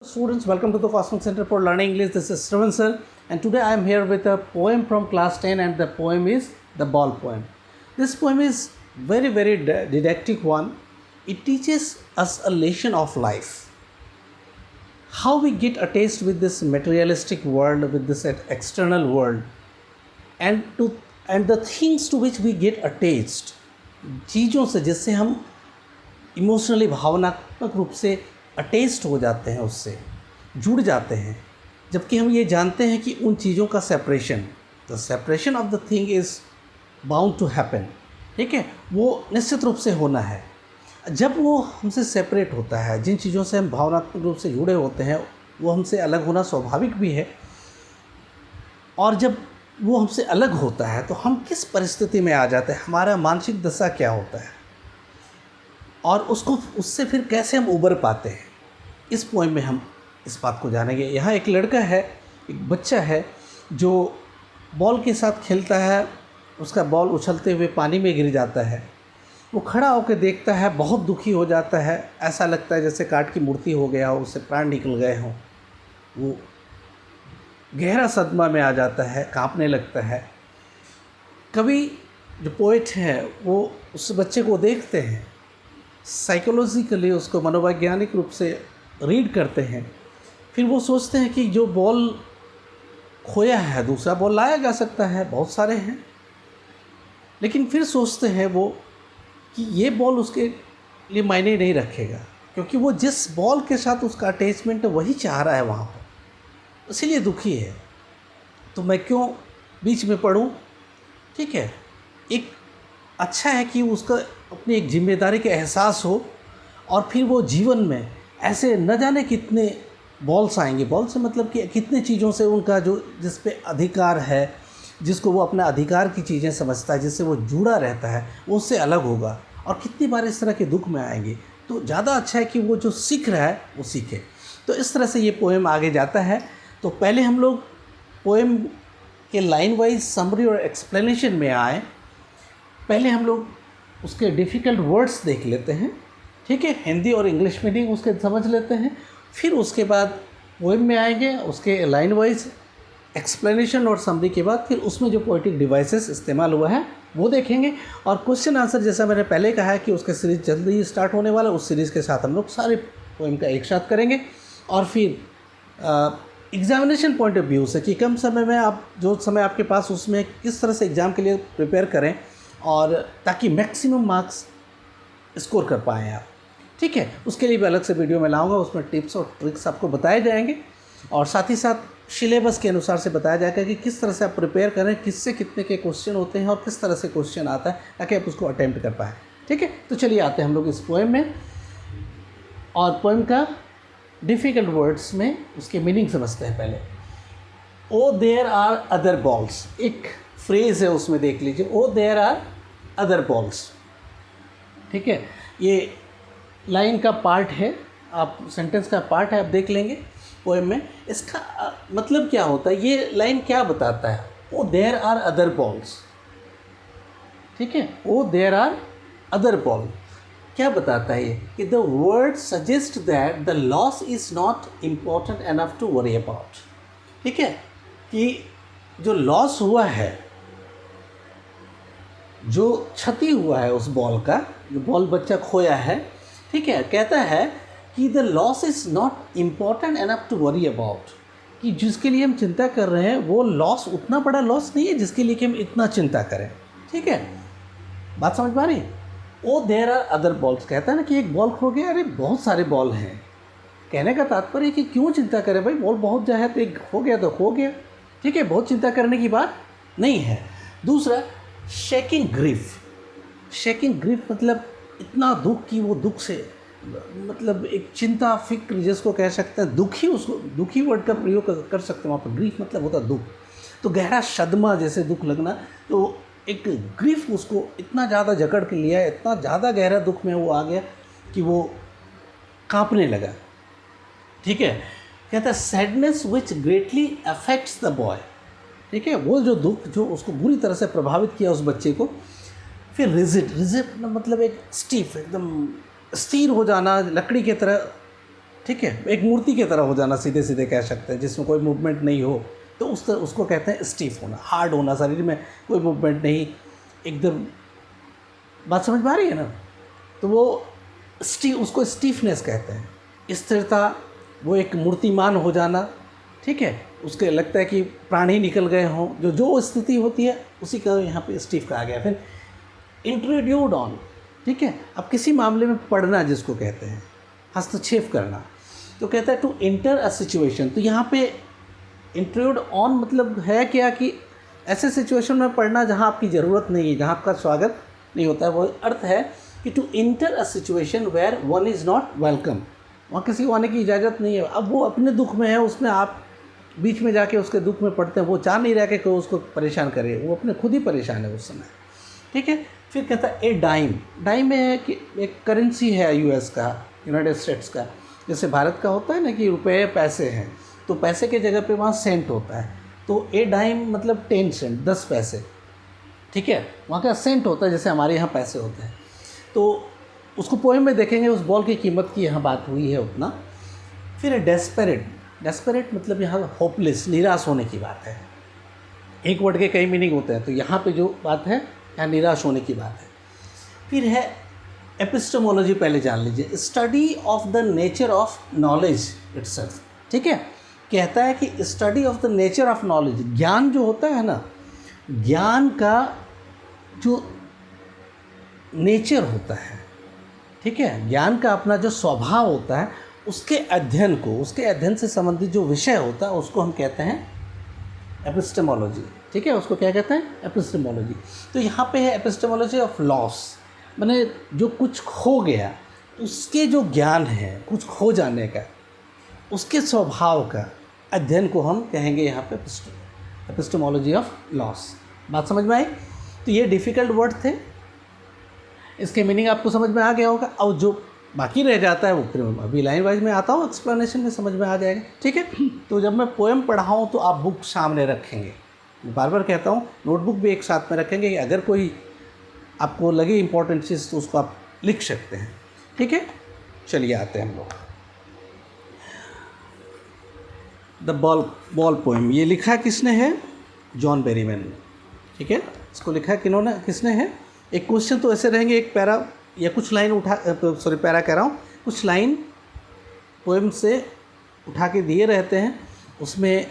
Students, welcome to the Cosmic Center for Learning English. This is Shravan sir, and today I am here with a poem from class 10, and the poem is the Ball poem. This poem is very didactic one. It teaches us a lesson of life. How we get attached with this materialistic world, with this external world, and the things to which we get attached, चीज़ों से जिससे हम emotionally भावनात्मक रूप से attached हो जाते हैं, उससे जुड़ जाते हैं, जबकि हम ये जानते हैं कि उन चीज़ों का separation, the separation of the thing is bound to happen, ठीक है, वो निश्चित रूप से होना है। जब वो हमसे सेपरेट होता है, जिन चीज़ों से हम भावनात्मक रूप से जुड़े होते हैं, वो हमसे अलग होना स्वाभाविक भी है। और जब वो हमसे अलग होता है तो हम किस परिस्थिति में आ जाते हैं, हमारा मानसिक दशा क्या होता है, और उससे फिर कैसे हम उबर पाते हैं, इस पोएम में हम इस बात को जानेंगे। यहाँ एक लड़का है, एक बच्चा है जो बॉल के साथ खेलता है। उसका बॉल उछलते हुए पानी में गिर जाता है। वो खड़ा होकर देखता है, बहुत दुखी हो जाता है। ऐसा लगता है जैसे काठ की मूर्ति हो गया हो, उससे प्राण निकल गए हों। वो गहरा सदमा में आ जाता है, कांपने लगता है। कवि जो पोएट हैं वो उस बच्चे को देखते हैं, साइकोलॉजिकली उसको मनोवैज्ञानिक रूप से रीड करते हैं। फिर वो सोचते हैं कि जो बॉल खोया है, दूसरा बॉल लाया जा सकता है, बहुत सारे हैं। लेकिन फिर सोचते हैं वो कि ये बॉल उसके लिए मायने नहीं रखेगा, क्योंकि वो जिस बॉल के साथ उसका अटैचमेंट है वही चाह रहा है वहाँ पर, इसीलिए दुखी है। तो मैं क्यों बीच में पढ़ूँ, ठीक है। एक अच्छा है कि उसका अपनी एक जिम्मेदारी का एहसास हो, और फिर वो जीवन में ऐसे न जाने कितने बॉल्स आएंगे। बॉल से मतलब कि कितने चीज़ों से उनका जो जिस पे अधिकार है, जिसको वो अपना अधिकार की चीज़ें समझता है, जिससे वो जुड़ा रहता है, वो उससे अलग होगा। और कितनी बार इस तरह के दुख में आएंगे, तो ज़्यादा अच्छा है कि वो जो सीख रहा है वो सीखे। तो इस तरह से ये पोएम आगे जाता है। तो पहले हम लोग पोएम के लाइन वाइज समरी और एक्सप्लेनेशन में आए। पहले हम लोग उसके डिफ़िकल्ट वर्ड्स देख लेते हैं, ठीक है, हिंदी और इंग्लिश मीनिंग उसके समझ लेते हैं। फिर उसके बाद पोएम में आएंगे, उसके लाइन वाइज एक्सप्लेनेशन और समरी के बाद फिर उसमें जो पोएटिक डिवाइसेस इस्तेमाल हुआ है वो देखेंगे। और क्वेश्चन आंसर, जैसा मैंने पहले कहा है कि उसके सीरीज़ जल्दी ही स्टार्ट होने वाला, उस सीरीज़ के साथ हम लोग सारे पोएम का एक साथ करेंगे। और फिर एग्ज़ामिनेशन पॉइंट ऑफ व्यू से कि कम समय में आप जो समय आपके पास, उसमें किस तरह से एग्ज़ाम के लिए प्रिपेयर करें, और ताकि मैक्सिमम मार्क्स स्कोर कर पाएँ आप, ठीक है। उसके लिए भी अलग से वीडियो में लाऊंगा, उसमें टिप्स और ट्रिक्स आपको बताए जाएंगे, और साथ ही साथ सिलेबस के अनुसार से बताया जाएगा कि किस तरह से आप प्रिपेयर करें, किससे कितने के क्वेश्चन होते हैं और किस तरह से क्वेश्चन आता है, ताकि आप उसको अटैम्प्ट कर पाएँ, ठीक है। तो चलिए आते हैं हम लोग इस पोएम में, और पोएम का डिफ़िकल्ट वर्ड्स में उसके मीनिंग समझते हैं पहले। ओ देयर आर अदर बॉल्स, एक फ्रेज़ है उसमें, देख लीजिए, ओ देयर आर अदर बॉल्स, ठीक है। ये लाइन का पार्ट है, आप सेंटेंस का पार्ट है, आप देख लेंगे पोएम में। इसका मतलब क्या होता है, ये लाइन क्या बताता है। O there are other balls, ठीक है, o there are other ball क्या बताता है ये, कि the word suggest that the loss is not important enough to worry about, ठीक है, कि जो लॉस हुआ है, जो क्षति हुआ है उस बॉल का, जो बॉल बच्चा खोया है, ठीक है, कहता है कि the loss is not important enough to worry about, कि जिसके लिए हम चिंता कर रहे हैं वो लॉस उतना बड़ा लॉस नहीं है जिसके लिए कि हम इतना चिंता करें, ठीक है। बात समझ पा रही है। O there are other balls, कहता है ना कि एक बॉल खो गया, अरे बहुत सारे बॉल हैं। कहने का तात्पर्य कि क्यों चिंता करें भाई, बॉल बहुत जाए तो एक हो गया तो खो गया, ठीक है, बहुत चिंता करने की बात नहीं है। दूसरा, शेकिंग ग्रीफ, शेकिंग ग्रीफ मतलब इतना दुख कि वो दुख से, मतलब एक चिंता, फिक्र जिसको कह सकते हैं, दुखी, उसको दुखी वर्ड का प्रयोग कर सकते हैं वहाँ पर। ग्रीफ मतलब होता दुख, तो गहरा सदमा जैसे दुख लगना, तो एक ग्रीफ उसको इतना ज़्यादा जकड़ के लिया, इतना ज़्यादा गहरा दुख में वो आ गया कि वो कांपने लगा, ठीक है। कहता है sadness which greatly affects the boy, ठीक है, वो जो दुख जो उसको बुरी तरह से प्रभावित किया उस बच्चे को। फिर रिजिड मतलब एक स्टीफ, एकदम स्थिर हो जाना, लकड़ी की तरह, ठीक है, एक मूर्ति की तरह हो जाना, सीधे सीधे कह सकते हैं, जिसमें कोई मूवमेंट नहीं हो, तो उसको कहते हैं स्टीफ होना, हार्ड होना, शरीर में कोई मूवमेंट नहीं, एकदम। बात समझ में आ रही है ना? तो वो उसको स्टीफनेस कहते हैं, स्थिरता, वो एक मूर्तिमान हो जाना, ठीक है, उसके लगता है कि प्राण ही निकल गए हों, जो स्थिति होती है उसी का यहाँ पे स्टीफ कहा गया। फिर इंट्रोड्यूड ऑन, ठीक है, अब किसी मामले में पढ़ना जिसको कहते हैं, हस्तक्षेप करना, तो कहता है टू एंटर अ सिचुएशन। तो यहाँ पे इंट्रोड्यूड ऑन मतलब है क्या कि ऐसे सिचुएशन में पढ़ना जहाँ आपकी ज़रूरत नहीं है, जहाँ आपका स्वागत नहीं होता है। वो अर्थ है कि to enter a situation where one is not welcome, वहाँ किसी को आने की इजाज़त नहीं है। अब वो अपने दुख में है, उसमें आप बीच में जाके उसके दुख में पड़ते हैं, वो चाह नहीं रहा कि कोई उसको परेशान करे, वो अपने खुद ही परेशान है उस समय, ठीक है। फिर कहता है ए डाइम, डाइम है कि एक करेंसी है यूएस का, यूनाइटेड स्टेट्स का, जैसे भारत का होता है ना कि रुपए पैसे हैं, तो पैसे के जगह पे वहाँ सेंट होता है, तो ए डाइम मतलब 10 सेंट, 10 पैसे, ठीक है, वहाँ का सेंट होता है जैसे हमारे यहाँ पैसे होते हैं। तो उसको पोएम में देखेंगे, उस बॉल की कीमत की यहाँ बात हुई है उतना। फिर डेस्परेट, डेस्परेट मतलब यहाँ होपलेस, निराश होने की बात है। एक वर्ड के कई मीनिंग होते हैं, तो यहाँ पे जो बात है यहाँ निराश होने की बात है। फिर है एपिस्टेमोलॉजी, पहले जान लीजिए, study of the nature of knowledge itself, ठीक है। कहता है कि study of the nature of knowledge, ज्ञान जो होता है ना, ज्ञान का जो नेचर होता है, ठीक है, ज्ञान का अपना जो स्वभाव होता है, उसके अध्ययन को, उसके अध्ययन से संबंधित जो विषय होता है उसको हम कहते हैं एपिस्टेमोलॉजी, ठीक है, उसको क्या कहते हैं? एपिस्टेमोलॉजी। तो यहाँ पे है एपिस्टेमोलॉजी ऑफ लॉस, माने जो कुछ खो गया उसके जो ज्ञान है, कुछ खो जाने का, उसके स्वभाव का अध्ययन को हम कहेंगे यहाँ पे एपिस्टेमोलॉजी ऑफ लॉस। बात समझ में आई? तो ये डिफ़िकल्ट वर्ड थे, इसके मीनिंग आपको समझ में आ गया होगा। और जो बाकी रह जाता है वो फिर अभी लाइन वाइज में आता हूँ, एक्सप्लेनेशन में समझ में आ जाएगा, ठीक है। तो जब मैं पोएम पढ़ाऊँ तो आप बुक सामने रखेंगे, बार बार कहता हूँ, नोटबुक भी एक साथ में रखेंगे, अगर कोई आपको लगे इंपॉर्टेंट चीज़ तो उसको आप लिख सकते हैं, ठीक है। चलिए आते हैं हम लोग द बॉल पोएम। ये लिखा किसने है? जॉन बेरीमैन, ठीक है। इसको लिखा किसने है? एक क्वेश्चन तो ऐसे रहेंगे, एक पैरा या कुछ लाइन पैरा कह रहा हूँ, कुछ लाइन पोएम से उठा के दिए रहते हैं, उसमें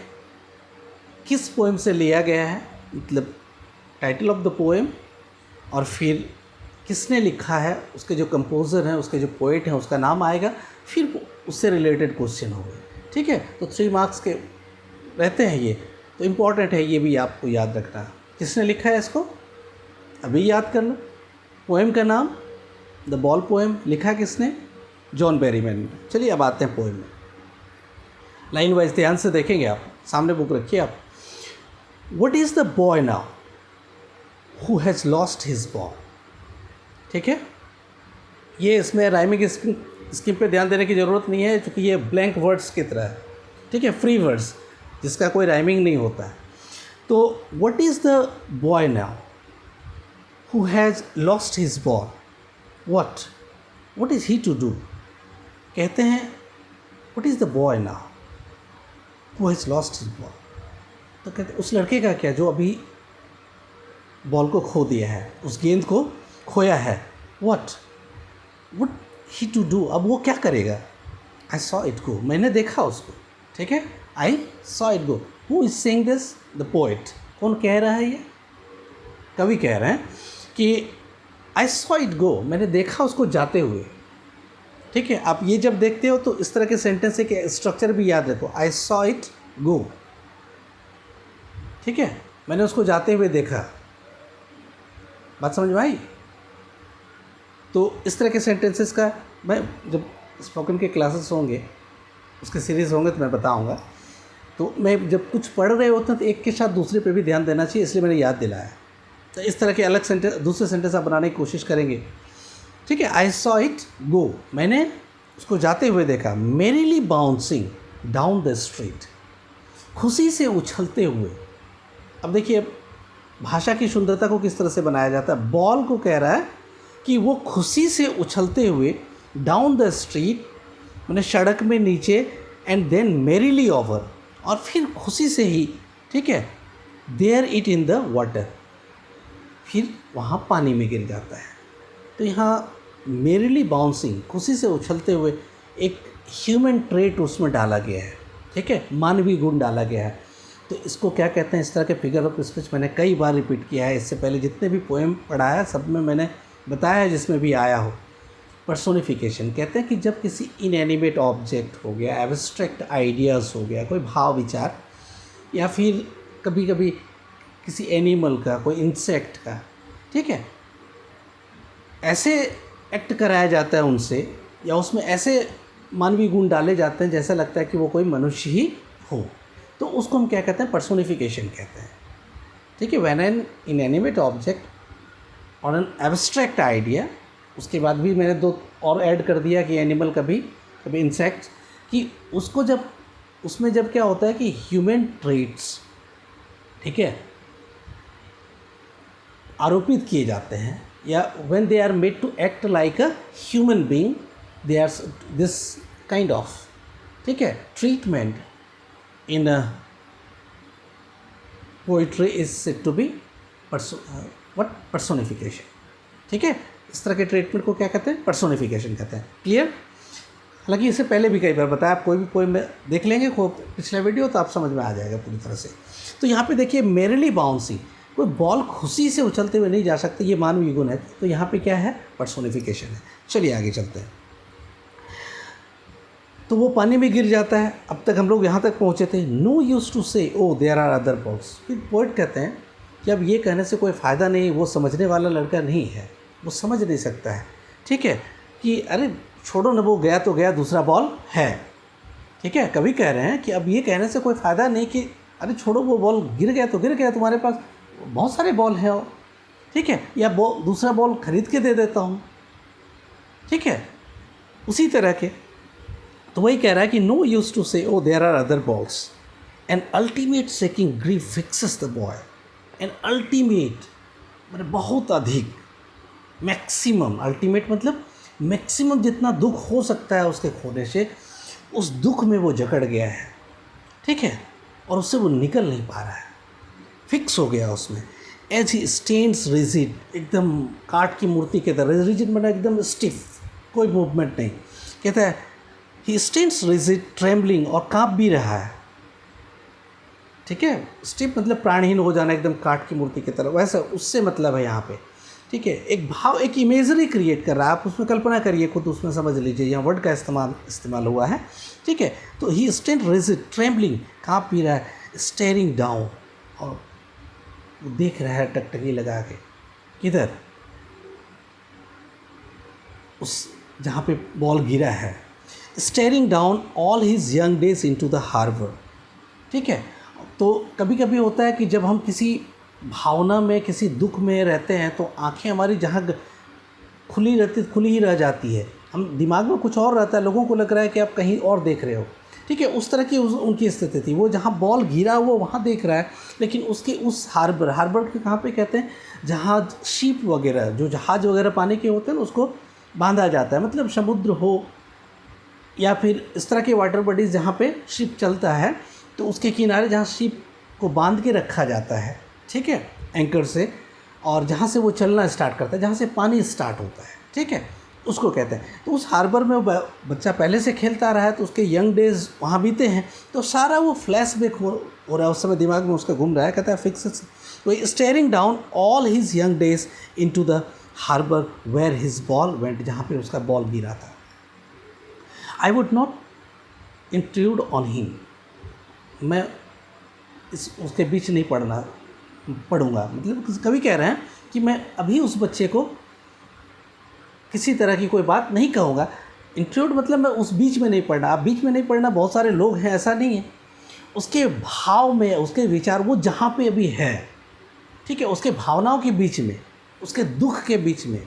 किस पोएम से लिया गया है, मतलब टाइटल ऑफ द पोएम, और फिर किसने लिखा है, उसके जो कंपोज़र हैं, उसके जो पोएट हैं, उसका नाम आएगा, फिर उससे रिलेटेड क्वेश्चन होंगे, ठीक है। तो 3 मार्क्स के रहते हैं ये, तो इम्पॉर्टेंट है, ये भी आपको याद रखना। किसने लिखा है इसको अभी याद कर लो। पोएम का नाम द बॉल पोएम, लिखा किसने? John Berryman. चलिए अब आते हैं पोएम में, लाइन वाइज ध्यान से देखेंगे आप, सामने बुक रखिए आप। What is the boy now who has lost his ball, ठीक है। ये इसमें राइमिंग स्कीम पे ध्यान देने की ज़रूरत नहीं है, क्योंकि ये ब्लैंक वर्ड्स की तरह है, ठीक है, फ्री वर्ड्स जिसका कोई राइमिंग नहीं होता है। तो what is the boy now who has lost his ball, what is he to do? कहते हैं what is the boy now who has lost his ball, तो कहते हैं उस लड़के का क्या जो अभी बॉल को खो दिया है, उस गेंद को खोया है। what he to do, अब वो क्या करेगा? I saw it go, मैंने देखा उसको, ठीक है, I saw it go। who is saying this? the poet। कौन कह रहा है? ये कवि कह रहे हैं कि I saw it go, मैंने देखा उसको जाते हुए, ठीक है। आप ये जब देखते हो तो इस तरह के सेंटेंस के स्ट्रक्चर भी याद रखो, I saw it go, ठीक है, मैंने उसको जाते हुए देखा। बात समझ में आई? तो इस तरह के सेंटेंसेस का मैं जब स्पोकन के क्लासेस होंगे, उसके सीरीज़ होंगे, तो मैं बताऊंगा। तो मैं जब कुछ पढ़ रहे होते हैं तो एक के साथ दूसरे पे भी ध्यान देना चाहिए, इसलिए मैंने याद दिलाया। तो इस तरह के अलग सेंटेंस, दूसरे सेंटेंस आप बनाने की कोशिश करेंगे, ठीक है। आई सॉ इट गो, मैंने उसको जाते हुए देखा। Merrily bouncing down the street, खुशी से उछलते हुए। अब देखिए भाषा की सुंदरता को किस तरह से बनाया जाता है। बॉल को कह रहा है कि वो खुशी से उछलते हुए डाउन द स्ट्रीट मैंने सड़क में नीचे, एंड देन मेरीली ओवर, और फिर खुशी से ही, ठीक है, there it in the water, फिर वहाँ पानी में गिर जाता है। तो यहाँ मेरीली बाउंसिंग, खुशी से उछलते हुए, एक ह्यूमन ट्रेट उसमें डाला गया है, ठीक है, मानवीय गुण डाला गया है। तो इसको क्या कहते हैं? इस तरह के फिगर ऑफ स्पीच मैंने कई बार रिपीट किया है, इससे पहले जितने भी पोएम पढ़ा है सब में मैंने बताया है, जिसमें भी आया हो। पर्सोनिफिकेशन कहते हैं कि जब किसी इनएनिमेट ऑब्जेक्ट हो गया, एब्स्ट्रैक्ट आइडियाज़ हो गया, कोई भाव विचार, या फिर कभी कभी किसी एनिमल का, कोई इंसेक्ट का, ठीक है, ऐसे एक्ट कराया जाता है उनसे, या उसमें ऐसे मानवीय गुण डाले जाते हैं जैसा लगता है कि वो कोई मनुष्य ही हो, तो उसको हम क्या कहते हैं? पर्सोनिफिकेशन कहते हैं, ठीक है। व्हेन एन इनएनिमेट ऑब्जेक्ट और एन एब्स्ट्रैक्ट आइडिया, उसके बाद भी मैंने 2 और ऐड कर दिया कि एनिमल कभी इंसेक्ट्स, कि उसको जब उसमें जब क्या होता है कि ह्यूमन ट्रेट्स, ठीक है, आरोपित किए जाते हैं, या when they are made to act like a human being, they are this kind of, ठीक है, treatment in poetry is said to be personification, ठीक है। इस तरह के ट्रीटमेंट को क्या कहते हैं? पर्सोनिफिकेशन कहते हैं। क्लियर? हालांकि इससे पहले भी कई बार बताया, आप कोई भी पोएम देख लेंगे पिछला वीडियो तो आप समझ में आ जाएगा पूरी तरह से। तो यहाँ पे देखिए, मेरीली बाउंसिंग, कोई बॉल खुशी से उछलते हुए नहीं जा सकते, ये मानवीय गुण है। तो यहाँ पे क्या है? पर्सोनिफिकेशन है। चलिए आगे चलते हैं। तो वो पानी में गिर जाता है। अब तक हम लोग यहाँ तक पहुँचे थे, no use to say O there are other balls. फिर पोइट कहते हैं कि अब ये कहने से कोई फ़ायदा नहीं, वो समझने वाला लड़का नहीं है, वो समझ नहीं सकता है, ठीक है, कि अरे छोड़ो ना, वो गया तो गया, दूसरा बॉल है, ठीक है। कभी कह रहे हैं कि अब ये कहने से कोई फ़ायदा नहीं कि अरे छोड़ो, वो बॉल गिर गया तो गिर गया, तुम्हारे पास बहुत सारे बॉल हैं, और ठीक है, या दूसरा बॉल खरीद के दे देता हूँ, ठीक है, उसी तरह के। तो वही कह रहा है कि no use to say O there are other balls, an ultimate shaking grief fixes the boy. An ultimate मतलब बहुत अधिक, मैक्सिमम, अल्टीमेट मतलब मैक्सिमम जितना दुख हो सकता है उसके खोने से, उस दुख में वो जकड़ गया है, ठीक है, और उससे वो निकल नहीं पा रहा है, फिक्स हो गया उसमें। एज ही स्टेन्स रिजिड, एकदम काठ की मूर्ति की तरह, रिजिड मतलब एकदम स्टिफ, कोई मूवमेंट नहीं। कहता है ही स्टेन्स रिजिड ट्रेम्बलिंग, और काँप भी रहा है, ठीक है। स्टिफ मतलब प्राणहीन हो जाना, एकदम काठ की मूर्ति की तरह, वैसा उससे मतलब है यहाँ पे, ठीक है। एक भाव, एक इमेजरी क्रिएट कर रहा है, आप उसमें कल्पना करिए, खुद उसमें समझ लीजिए, यहाँ वर्ड का इस्तेमाल हुआ है, ठीक है। तो ही स्टेंट रिजिड ट्रेम्बलिंग, काँप भी रहा है, स्टेयरिंग डाउन, और वो देख रहा है टकटकी लगा के, किधर? उस जहाँ पे बॉल गिरा है। Staring down all his young days into the harbour, ठीक है। तो कभी कभी होता है कि जब हम किसी भावना में, किसी दुख में रहते हैं, तो आंखें हमारी जहाँ खुली रहती, खुली ही रह जाती है, हम दिमाग में कुछ और रहता है, लोगों को लग रहा है कि आप कहीं और देख रहे हो, ठीक है। उस तरह की उनकी स्थिति थी। वो जहाँ बॉल गिरा वो वहाँ देख रहा है, लेकिन उसके उस हार्बर के कहाँ पे कहते हैं, जहाँ शिप वगैरह, जो जहाज़ वगैरह पानी के होते हैं ना, उसको बांधा जाता है, मतलब समुद्र हो या फिर इस तरह के वाटर बॉडीज़ जहाँ पे शिप चलता है, तो उसके किनारे जहाँ शिप को बांध के रखा जाता है, ठीक है, एंकर से, और जहाँ से वो चलना स्टार्ट करता है, जहाँ से पानी स्टार्ट होता है, ठीक है, उसको कहते हैं। तो उस हार्बर में बच्चा पहले से खेलता रहा है, तो उसके यंग डेज वहाँ बीते हैं, तो सारा वो फ्लैशबैक हो रहा है, उस समय दिमाग में उसका घूम रहा है। कहता है फिक्स, तो staring down all his young days into the harbour where his ball went, जहाँ पे उसका बॉल गिरा था। I would not intrude on him, मैं उसके बीच नहीं पढ़ूंगा, मतलब कभी कह रहे हैं कि मैं अभी उस बच्चे को किसी तरह की कोई बात नहीं कहूँगा। इंट्रूड मतलब मैं उस बीच में नहीं पढ़ना। आप बीच में नहीं पढ़ना, बहुत सारे लोग हैं, ऐसा नहीं है। उसके भाव में, उसके विचार, वो जहाँ पे अभी है, ठीक है, उसके भावनाओं के बीच में, उसके दुख के बीच में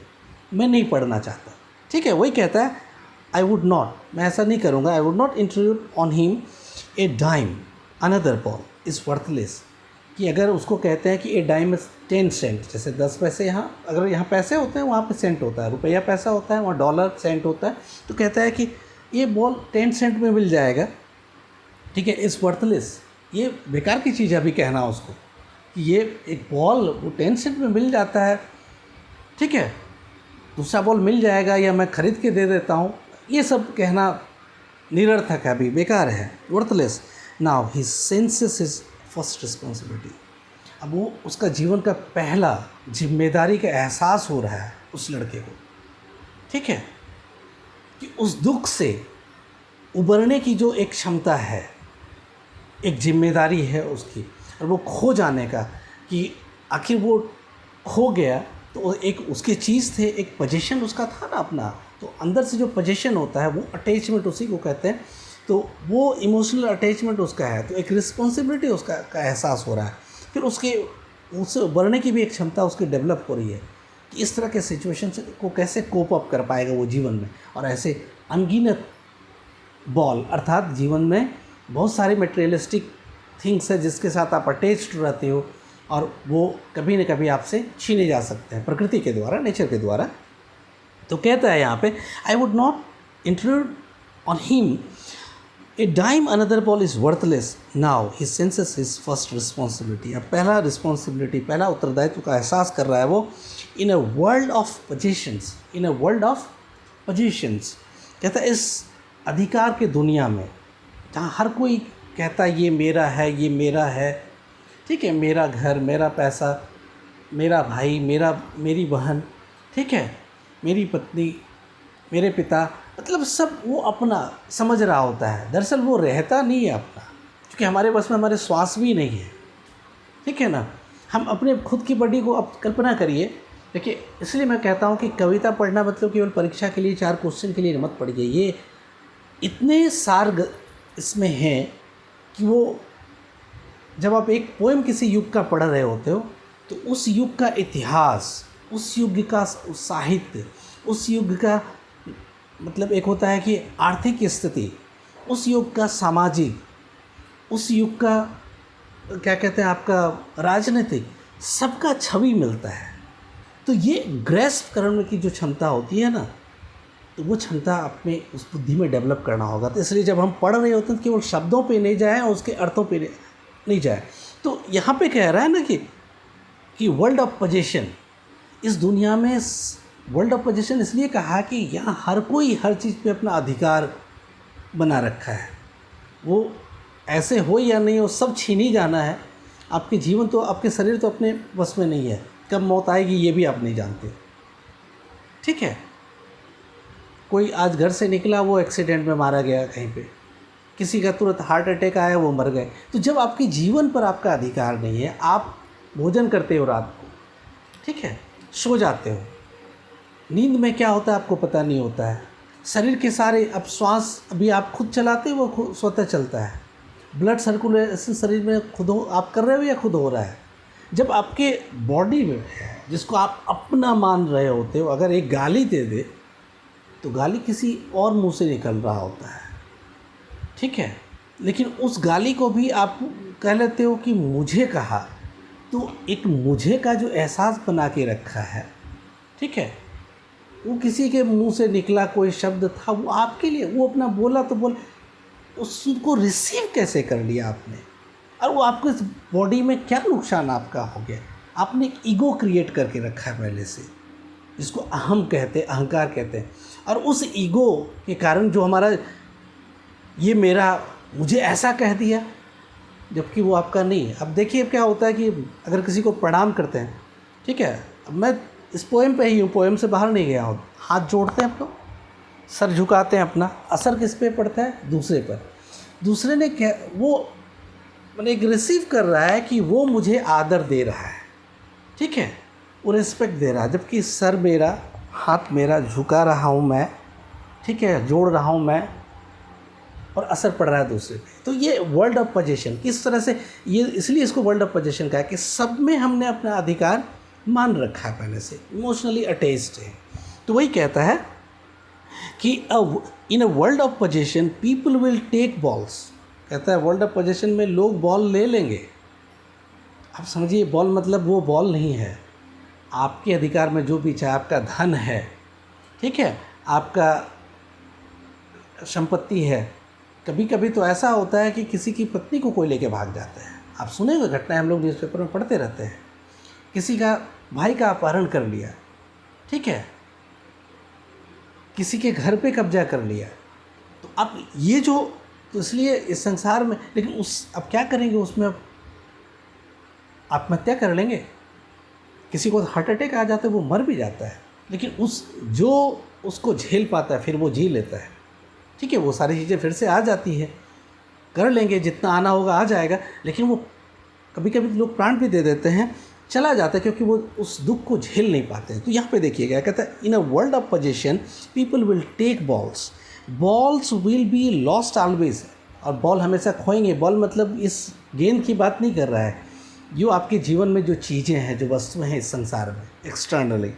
मैं नहीं पढ़ना चाहता, ठीक है। वही कहता है आई वुड नॉट, मैं ऐसा नहीं करूँगा, I would not intrude on him a dime another ball is worthless, कि अगर उसको कहते हैं कि ए डाइम 10 सेंट, जैसे 10 पैसे, यहाँ अगर यहाँ पैसे होते हैं वहाँ पे सेंट होता है, रुपया पैसा होता है, वहाँ डॉलर सेंट होता है, तो कहता है कि ये बॉल 10 सेंट में मिल जाएगा, ठीक है, इज़ वर्थलेस, ये बेकार की चीज़ है अभी कहना उसको कि ये एक बॉल वो 10 सेंट में मिल जाता है, ठीक है, दूसरा बॉल मिल जाएगा या मैं ख़रीद के दे देता हूँ, ये सब कहना निरर्थक है, अभी बेकार है, worthless. Now he senses his first responsibility, अब वो उसका जीवन का पहला जिम्मेदारी का एहसास हो रहा है उस लड़के को, ठीक है, कि उस दुख से उबरने की जो एक क्षमता है, एक जिम्मेदारी है उसकी, और वो खो जाने का कि आखिर वो खो गया तो एक उसकी चीज़ थे, एक पोजीशन उसका था ना अपना, तो अंदर से जो पोजीशन होता है वो अटैचमेंट उसी को कहते हैं, तो वो इमोशनल अटैचमेंट उसका है, तो एक रिस्पॉन्सिबिलिटी उसका का एहसास हो रहा है, फिर उसके उससे उबरने की भी एक क्षमता उसकी डेवलप हो रही है कि इस तरह के सिचुएशन से को कैसे कोप अप कर पाएगा वो जीवन में। और ऐसे अनगिनत बॉल अर्थात जीवन में बहुत सारे मटेरियलिस्टिक थिंग्स है जिसके साथ आप अटैच्ड रहते हो और वो कभी न कभी आपसे छीने जा सकते हैं प्रकृति के द्वारा, नेचर के द्वारा। तो कहता है यहाँ पे, I would not intrude on him a dime another ball is worthless now he senses his first responsibility. अब पहला रिस्पॉन्सिबिलिटी, पहला उत्तरदायित्व का एहसास कर रहा है वो in a world of positions, in a world of positions. कहता है इस अधिकार के दुनिया में जहाँ हर कोई कहता है ये मेरा है, ये मेरा है, ठीक है, मेरा घर, मेरा पैसा, मेरा भाई, मेरी बहन, ठीक है, मेरी पत्नी, मेरे पिता, मतलब सब वो अपना समझ रहा होता है। दरअसल वो रहता नहीं है अपना, क्योंकि हमारे बस में हमारे श्वास भी नहीं है, ठीक है ना। हम अपने खुद की बॉडी को अब कल्पना करिए। देखिए, इसलिए मैं कहता हूँ कि कविता पढ़ना मतलब केवल परीक्षा के लिए 4 क्वेश्चन के लिए मत पढ़िए। ये इतने सार इसमें हैं कि वो जब आप एक पोएम किसी युग का पढ़ रहे होते हो तो उस युग का इतिहास, उस युग का साहित्य, उस युग का मतलब एक होता है कि आर्थिक स्थिति, उस युग का सामाजिक, उस युग का क्या कहते हैं आपका राजनीतिक, सबका छवि मिलता है। तो ये ग्रेस्प करने की जो क्षमता होती है ना, तो वो क्षमता अपने उस बुद्धि में डेवलप करना होगा। तो इसलिए जब हम पढ़ रहे होते हैं तो केवल शब्दों पे नहीं जाए और उसके अर्थों पे नहीं जाए। तो यहाँ पे कह रहा है ना कि वर्ल्ड ऑफ पोजीशन, इस दुनिया में वर्ल्ड ऑफ पोजीशन इसलिए कहा कि यहाँ हर कोई हर चीज़ पे अपना अधिकार बना रखा है। वो ऐसे हो या नहीं हो, सब छीन ही जाना है। आपके जीवन तो, आपके शरीर तो अपने बस में नहीं है, कब मौत आएगी ये भी आप नहीं जानते, ठीक है। कोई आज घर से निकला, वो एक्सीडेंट में मारा गया कहीं पे, किसी का तुरंत हार्ट अटैक आया, वो मर गए। तो जब आपके जीवन पर आपका अधिकार नहीं है, आप भोजन करते हो रात को, ठीक है, सो जाते हो, नींद में क्या होता है आपको पता नहीं होता है। शरीर के सारे, अब श्वास अभी आप खुद चलाते हो, वो स्वतः चलता है। ब्लड सर्कुलेशन शरीर में खुद आप कर रहे हो या खुद हो रहा है। जब आपके बॉडी में, जिसको आप अपना मान रहे होते हो, अगर एक गाली दे दे तो गाली किसी और मुंह से निकल रहा होता है, ठीक है, लेकिन उस गाली को भी आप कह लेते हो कि मुझे कहा, तो एक मुझे का जो एहसास बना के रखा है, ठीक है, वो किसी के मुंह से निकला कोई शब्द था, वो आपके लिए, वो अपना बोला तो बोल, उसको रिसीव कैसे कर लिया आपने, और वो आपको इस बॉडी में क्या नुकसान आपका हो गया। आपने एक ईगो क्रिएट करके रखा है पहले से, जिसको अहम कहते हैं, अहंकार कहते हैं, और उस ईगो के कारण जो हमारा ये मेरा, मुझे ऐसा कह दिया, जबकि वो आपका नहीं है। अब देखिए क्या होता है कि अगर किसी को प्रणाम करते हैं, ठीक है, अब मैं इस पोएम पे ही हूँ, पोएम से बाहर नहीं गया हूँ, हाथ जोड़ते हैं हम लोग, सर झुकाते हैं अपना, असर किस पे पड़ता है, दूसरे पर। दूसरे ने क्या, वो मैंने एक रिसीव कर रहा है कि वो मुझे आदर दे रहा है, ठीक है, वो रिस्पेक्ट दे रहा है, जबकि सर मेरा, हाथ मेरा झुका रहा हूँ मैं, ठीक है, जोड़ रहा हूँ मैं, और असर पड़ रहा है दूसरे पे। तो ये वर्ल्ड ऑफ पोजीशन किस तरह से, ये इसलिए इसको वर्ल्ड ऑफ पोजीशन कहा है कि सब में हमने अपना अधिकार मान रखा है, पहले से इमोशनली अटैच्ड है। तो वही कहता है कि in a world of position people will take balls. कहता है वर्ल्ड ऑफ पोजीशन में लोग बॉल ले लेंगे। आप समझिए, बॉल मतलब वो बॉल नहीं है, आपके अधिकार में जो भी, चाहे आपका धन है, ठीक है, आपका संपत्ति है, कभी कभी तो ऐसा होता है कि किसी की पत्नी को कोई लेके भाग जाता है। आप सुने हुए घटनाएं हम लोग न्यूज़पेपर में पढ़ते रहते हैं। किसी का भाई का अपहरण कर लिया, ठीक है, किसी के घर पे कब्जा कर लिया। तो अब ये जो, तो इसलिए इस संसार में, लेकिन अब क्या करेंगे, उसमें अब आत्महत्या कर लेंगे। किसी को हार्ट अटैक आ जाता है, वो मर भी जाता है, लेकिन उसको झेल पाता है, फिर वो जी लेता है, ठीक है। वो सारी चीज़ें फिर से आ जाती है, कर लेंगे, जितना आना होगा आ जाएगा। लेकिन वो कभी कभी लोग प्राण भी दे देते हैं, चला जाता है, क्योंकि वो उस दुख को झेल नहीं पाते हैं। तो यहाँ पे देखिएगा, कहता है in a world of possession people will take balls will be lost always. और बॉल हमेशा खोएंगे। बॉल मतलब इस गेंद की बात नहीं कर रहा है, जो आपके जीवन में जो चीज़ें हैं, जो वस्तुएं हैं इस संसार में एक्सटर्नली।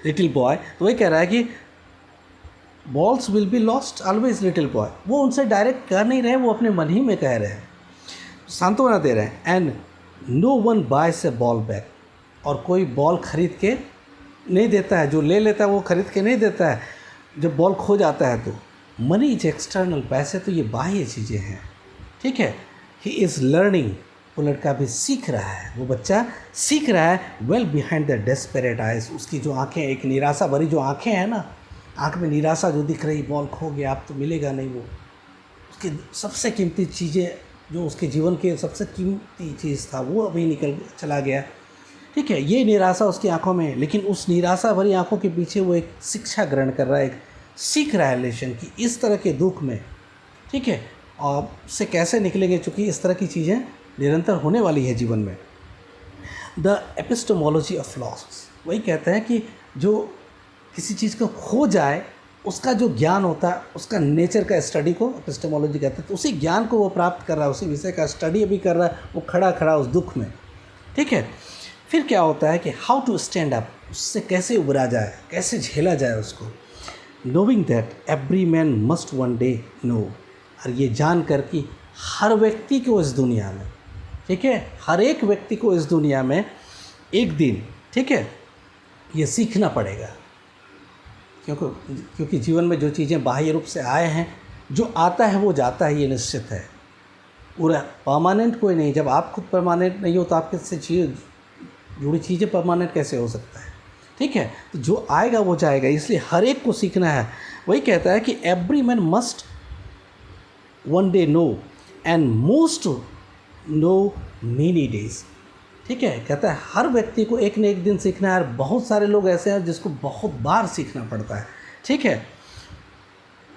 लिटिल बॉय तो वही कह रहा है कि balls will be lost always little boy. वो उनसे डायरेक्ट कह नहीं रहे, वो अपने मन ही में कह रहे हैं, सांत्वना दे रहे हैं। And no one buys a ball back. और कोई बॉल खरीद के नहीं देता है, जो ले लेता है वो खरीद के नहीं देता है जब बॉल खो जाता है। तो मनी इज एक्सटर्नल, पैसे तो ये बाह्य चीज़ें हैं, ठीक है। ही इज़ लर्निंग, वो लड़का भी सीख रहा है, वो बच्चा सीख रहा है। Well behind the desperate eyes, उसकी जो आंखें, एक निराशा भरी जो आंखें हैं ना, आंख में निराशा जो दिख रही, बॉल खो गया, अब तो मिलेगा नहीं। वो उसकी सबसे कीमती चीज़ें, जो उसके जीवन के सबसे कीमती चीज़ था, वो अभी निकल चला गया, ठीक है। ये निराशा उसकी आंखों में है, लेकिन उस निराशा भरी आंखों के पीछे वो एक शिक्षा ग्रहण कर रहा है, एक सीख रहा है लेसन कि इस तरह के दुख में, ठीक है, और से कैसे निकलेंगे, चूँकि इस तरह की चीज़ें निरंतर होने वाली है जीवन में। द एपिस्टेमोलॉजी ऑफ लॉस, वही कहते हैं कि जो किसी चीज़ को खो जाए, उसका जो ज्ञान होता है, उसका नेचर का स्टडी को एपिस्टेमोलॉजी कहते हैं। तो उसी ज्ञान को वो प्राप्त कर रहा है, उसी विषय का स्टडी अभी कर रहा है, वो खड़ा उस दुख में, ठीक है। फिर क्या होता है कि हाउ टू स्टैंड अप, उससे कैसे उभरा जाए, कैसे झेला जाए उसको। Knowing that every man must one day know, और ये जान कर कि हर व्यक्ति को इस दुनिया में, ठीक है, हर एक व्यक्ति को इस दुनिया में एक दिन, ठीक है, ये सीखना पड़ेगा। क्योंकि जीवन में जो चीज़ें बाह्य रूप से आए हैं, जो आता है वो जाता है, ये निश्चित है। पूरा परमानेंट कोई नहीं। जब आप खुद परमानेंट नहीं हो तो आपके से जुड़ी चीज़ें परमानेंट कैसे हो सकता है, ठीक है। तो जो आएगा वो जाएगा, इसलिए हर एक को सीखना है। वही कहता है कि every man must one day know and most know many days, ठीक है। कहता है हर व्यक्ति को एक न एक दिन सीखना है। बहुत सारे लोग ऐसे हैं जिसको बहुत बार सीखना पड़ता है, ठीक है,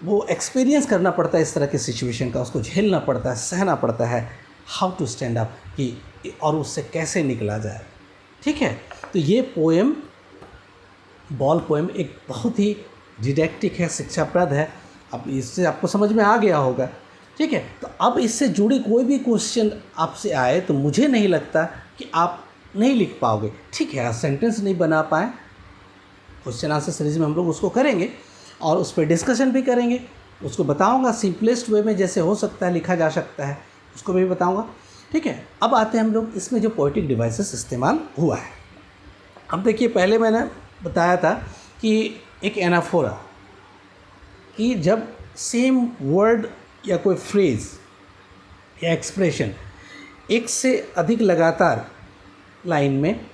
वो एक्सपीरियंस करना पड़ता है इस तरह के सिचुएशन का, उसको झेलना पड़ता है, सहना पड़ता है। हाउ टू स्टैंड अप, कि और उससे कैसे निकला जाए, ठीक है। तो ये पोएम, बॉल पोएम, एक बहुत ही डिडैक्टिक है, शिक्षाप्रद है। अब इससे आपको समझ में आ गया होगा, ठीक है। तो अब इससे जुड़ी कोई भी क्वेश्चन आपसे आए तो मुझे नहीं लगता कि आप नहीं लिख पाओगे, ठीक है। सेंटेंस नहीं बना पाए, क्वेश्चन आंसर सीरीज में हम लोग उसको करेंगे और उस पर डिस्कशन भी करेंगे। उसको बताऊंगा सिंपलेस्ट वे में जैसे हो सकता है लिखा जा सकता है, उसको भी बताऊंगा, ठीक है। अब आते हैं हम लोग इसमें जो पोएटिक डिवाइसेस इस्तेमाल हुआ है। अब देखिए, पहले मैंने बताया था कि एक एनाफोरा, कि जब सेम वर्ड या कोई फ्रेज़ या एक्सप्रेशन एक से अधिक लगातार लाइन में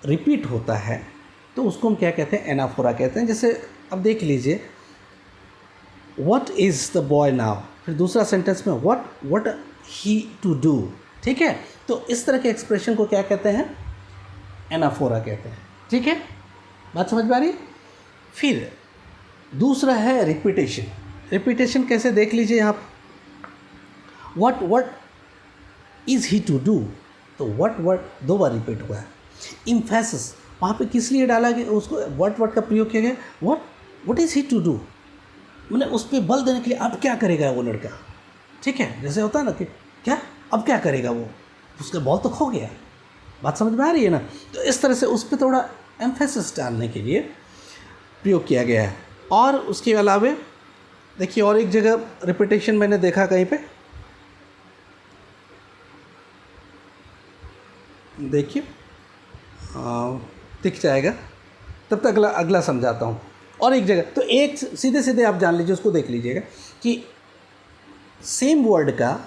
रिपीट होता है तो उसको हम क्या कहते हैं, एनाफोरा कहते हैं। जैसे अब देख लीजिए, what is the boy now, फिर दूसरा सेंटेंस में व्हाट ही टू डू, ठीक है। तो इस तरह के एक्सप्रेशन को क्या कहते हैं, एनाफोरा कहते हैं, ठीक है। बात समझ में आ रही है। फिर दूसरा है रिपीटेशन। रिपीटेशन कैसे, देख लीजिए आप, what is he to do, तो व्हाट दो बार रिपीट हुआ है। इम्फेसिस वहाँ पे किस लिए डाला गया, उसको व्हाट का प्रयोग किया गया, what is he to do, मैंने उस पर बल देने के लिए अब क्या करेगा वो लड़का, ठीक है। जैसे होता है ना कि क्या अब क्या करेगा वो, उसका बॉल तो खो गया। बात समझ में आ रही है ना। तो इस तरह से उस पर थोड़ा एम्फेसिस डालने के लिए प्रयोग किया गया है। और उसके अलावे देखिए, और एक जगह रिपीटेशन मैंने देखा कहीं पे, देखिए दिख जाएगा, तब तक अगला समझाता हूँ। और एक जगह तो एक सीधे सीधे आप जान लीजिए, उसको देख लीजिएगा कि सेम वर्ड का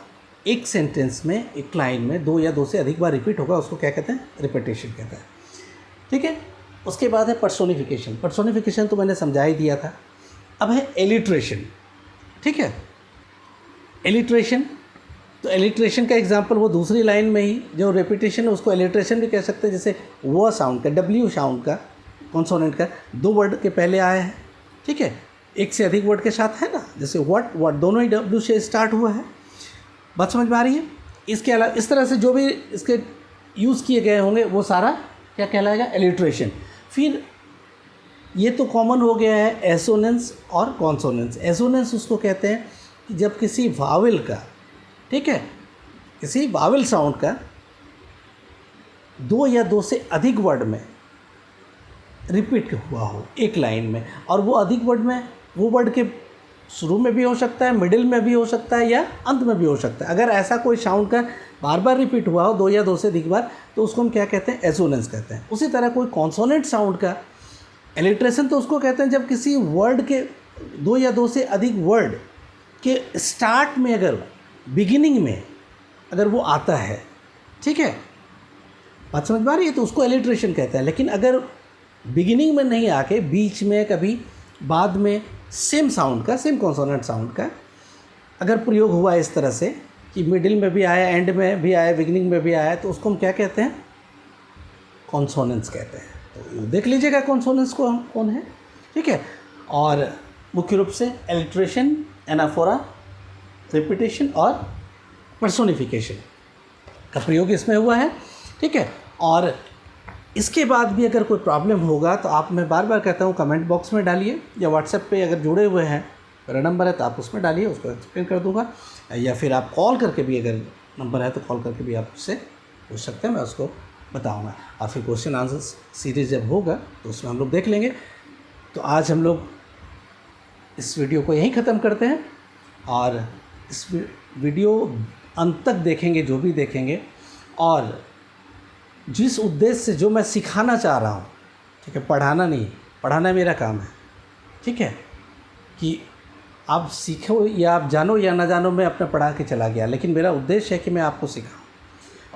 एक सेंटेंस में, एक लाइन में 2 या 2 से अधिक बार रिपीट होगा, उसको क्या कहते हैं? रिपीटेशन कहते हैं। ठीक है। उसके बाद है पर्सोनिफिकेशन। पर्सोनिफिकेशन तो मैंने समझा ही दिया था। अब है एलिट्रेशन। ठीक है। एलिट्रेशन, तो एलिट्रेशन का एग्जांपल वो दूसरी लाइन में ही जो रेपिटेशन है उसको एलिट्रेशन भी कह सकते हैं। जैसे वो साउंड का, डब्ल्यू साउंड का, कॉन्सोनेंट का 2 वर्ड के पहले आया है। ठीक है। एक से अधिक वर्ड के साथ है ना, जैसे व्हाट दोनों ही डब्ल्यू से स्टार्ट हुआ है। बात समझ में आ रही है? इसके अलावा इस तरह से जो भी इसके यूज़ किए गए होंगे वो सारा क्या कहलाएगा? एलिट्रेशन। फिर ये तो कॉमन हो गया है एसोनेंस और कॉन्सोनेंस। एसोनेंस उसको कहते हैं कि जब किसी वावल का, ठीक है, किसी वावल साउंड का 2 या 2 से अधिक वर्ड में रिपीट हुआ हो एक लाइन में, और वो अधिक वर्ड में, वो वर्ड के शुरू में भी हो सकता है, मिडिल में भी हो सकता है या अंत में भी हो सकता है। अगर ऐसा कोई साउंड का बार बार रिपीट हुआ हो 2 या 2 से अधिक बार, तो उसको हम क्या कहते हैं? एसोनेंस कहते हैं। उसी तरह कोई कॉन्सोनेंट साउंड का एलिट्रेशन तो उसको कहते हैं जब किसी वर्ड के 2 या 2 से अधिक वर्ड के स्टार्ट में, अगर बिगिनिंग में अगर वो आता है, ठीक है, बात समझ में आ रही है, तो उसको एलिट्रेशन कहते हैं। लेकिन अगर बिगिनिंग में नहीं आके बीच में, कभी बाद में सेम साउंड का, सेम कॉन्सोनेंट साउंड का अगर प्रयोग हुआ इस तरह से कि मिडिल में भी आया, एंड में भी आया, बिगिनिंग में भी आया, तो उसको हम क्या कहते हैं? कॉन्सोनेंट्स कहते हैं। तो देख लीजिएगा कॉन्सोनेंट्स को हम कौन है। ठीक है। और मुख्य रूप से एलिट्रेशन, एनाफोरा, रिपीटेशन और पर्सोनिफिकेशन का प्रयोग इसमें हुआ है। ठीक है। और इसके बाद भी अगर कोई प्रॉब्लम होगा तो आप, मैं बार बार कहता हूँ, कमेंट बॉक्स में डालिए, या व्हाट्सएप पे अगर जुड़े हुए हैं, मेरा नंबर है तो आप उसमें डालिए, उसको एक्सप्लेन कर दूँगा। या फिर आप कॉल करके भी, अगर नंबर है तो कॉल करके भी आप उससे पूछ सकते हैं, मैं उसको बताऊँगा। और फिर क्वेश्चन आंसर सीरीज़ जब होगा तो उसमें हम लोग देख लेंगे। तो आज हम लोग इस वीडियो को यहीं ख़त्म करते हैं, और इस वीडियो अंत तक देखेंगे जो भी देखेंगे, और जिस उद्देश्य से जो मैं सिखाना चाह रहा हूँ, ठीक है, पढ़ाना नहीं, पढ़ाना मेरा काम है, ठीक है, कि आप सीखो या आप जानो या ना जानो, मैं अपना पढ़ा के चला गया, लेकिन मेरा उद्देश्य है कि मैं आपको सिखाऊं।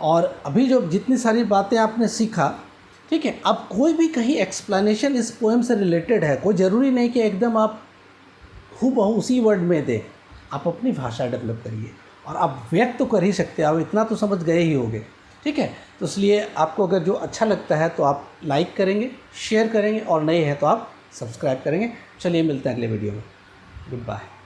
और अभी जो जितनी सारी बातें आपने सीखा, ठीक है, अब कोई भी कहीं एक्सप्लेनेशन इस पोएम से रिलेटेड है, कोई ज़रूरी नहीं कि एकदम आप हूबहू उसी वर्ड में दें, आप अपनी भाषा डेवलप करिए, और आप व्यक्त तो कर ही सकते हैं, आप इतना तो समझ गए ही होंगे। ठीक है। तो इसलिए आपको अगर जो अच्छा लगता है तो आप लाइक करेंगे, शेयर करेंगे, और नए हैं तो आप सब्सक्राइब करेंगे। चलिए मिलते हैं अगले वीडियो में। Good bye.